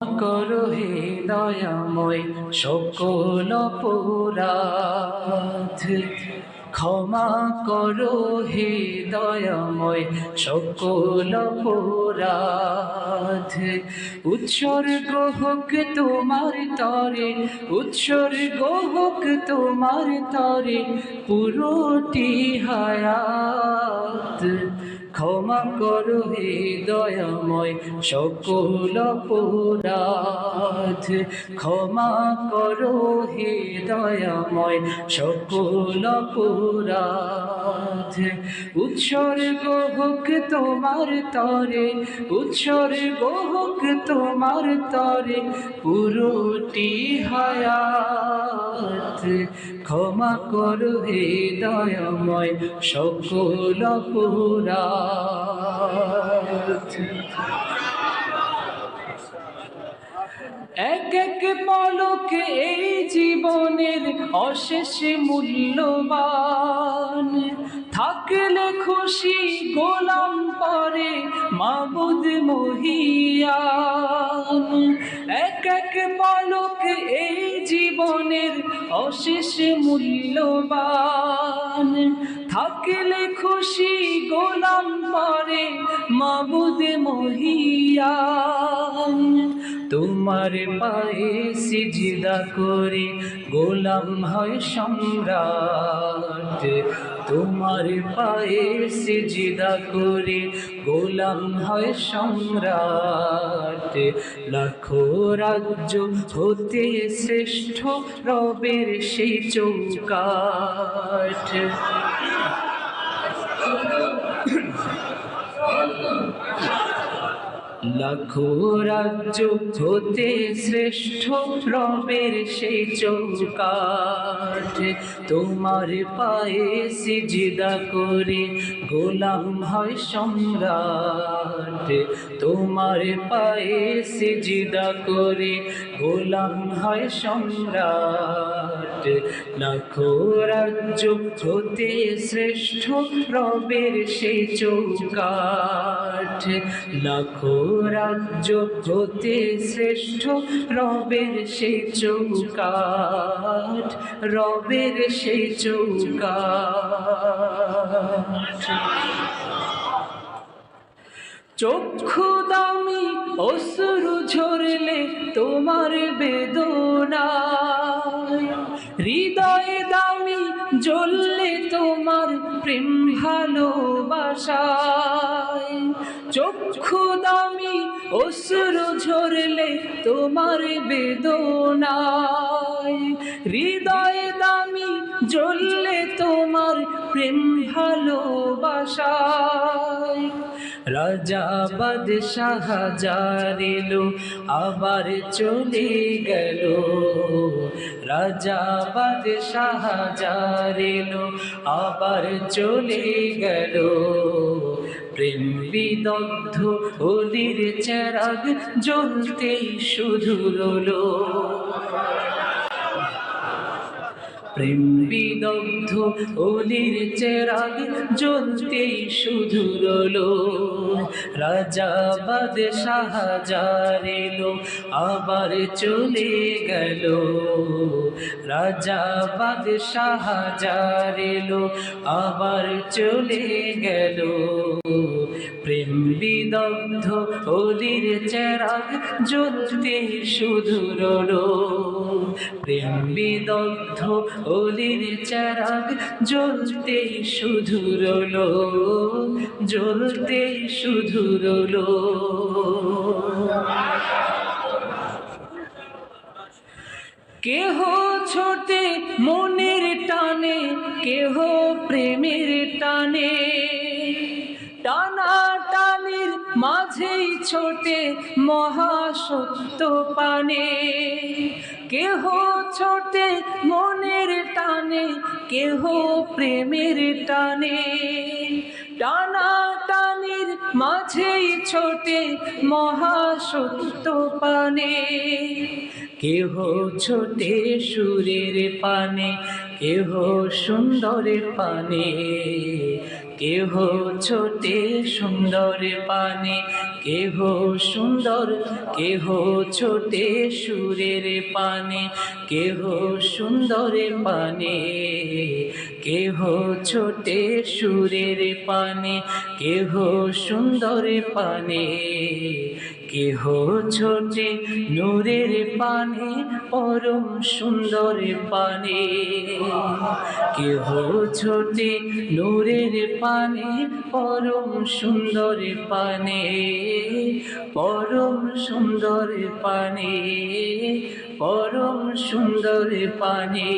করো হে দয়াময় সকল অপরাধ, ক্ষমা করো হে দয়াময় সকল অপরাধ। উৎসর্গ হোক তোমার তরে, উৎসর্গ হোক তোমার তরে পুরোটি হায়াত। ক্ষমা করো হে দয়াময় সকল অপরাধ, ক্ষমা করো হে দয়াময় সকল অপরাধ। উৎসর্গ হোক তোমার তরে, উৎসর্গ হোক তোমার তরে পুরোটি হায়াত। ক্ষমা করো হে দয়াময় সকল অপরাধ। এক এক পলক এই জীবনের অশেষ মূল্যবান, থাকলে খুশি গোলাম পরে মাবুদ মহিয়ান। এক এক পলক এই জীবনের অশেষ মূল্যবান, থাকলে খুশি গোলাম পরে মাবুদ মহিয়ান। তোমার পায়ে সিজদা করে গোলাম হয় সম্রাট, তোমার পায়ে সিজদা করে গোলাম হয় সম্রাট। লাখো রাজ্য হতে শ্রেষ্ঠ রবের সেই চৌকাঠ। লাখো রাজ্য হতে শ্রেষ্ঠ রবের সেই চৌকাঠ। তোমার পায়ে সিজদা করে গোলাম হয় সম্রাট, তোমার পায়ে সিজদা করে গোলাম হয় সম্রাট। লাখো রাজ্য হতে শ্রেষ্ঠ রবের সেই চৌকাঠ। লাখো রাজ্য হতে শ্রেষ্ঠ রবের সেই চৌকাঠ, রবের সেই চৌকাঠ। চক্ষু দামি অশ্রু ঝরলে তোমার বেদনায়, হৃদয়ে দামি জ্বললে তোমার প্রেম ভালোবাসায়। চক্ষু দামি অশ্রু ঝরলে তোমার বেদনায়, হৃদয়ে দামি জ্বললে তোমার প্রেম ভালোবাসায়। রাজা বাদশাহ যার এলো আবার চলে গেল, রাজা বাদশাহ যার এলো আবার চলে গেল। প্রেম বিদগ্ধ অলির চেরাগ জ্বলতেই শুধু রলো, প্রেম বিদগ্ধ অলির চেরাগ জ্বলতেই শুধু রলো। রাজা বাদশাহ যার এলো আবার চলে গেল, রাজা বাদশাহ যার এলো আবার চলে গেল। প্রেম বিদগ্ধ অলির চেরাগ জ্বলতেই শুধু রলো, প্রেম বিদগ্ধ অলির চেরাগ জ্বলতেই শুধু রলো, জ্বলতেই শুধু রলো। কেহ ছোটে মনের টানে, কেহ প্রেমের টানে, টানা টানির মাঝেই ছোটে মহাসত্য পানে। কেহ ছোটে মনের টানে, কেহ প্রেমের টানে, টানা টানির মাঝেই ছোটে মহাসত্য পানে। কেহ ছোটে সুরের পানে, কেহ সুন্দরের পানে, কেহ ছোটে সুন্দর পানে, কেহ সুন্দর, কেহ ছোটে সুরের পানে, কেহ সুন্দর পানে, কেহ ছোটে সুরের পানে, কেহ সুন্দর পানে, কেহ ছোটে নূরের পানে, পরম সুন্দর পানে, কেহ ছোটে নূরের পানে, পরম সুন্দর পানে, পরম সুন্দর পানে, পরম সুন্দর পানে।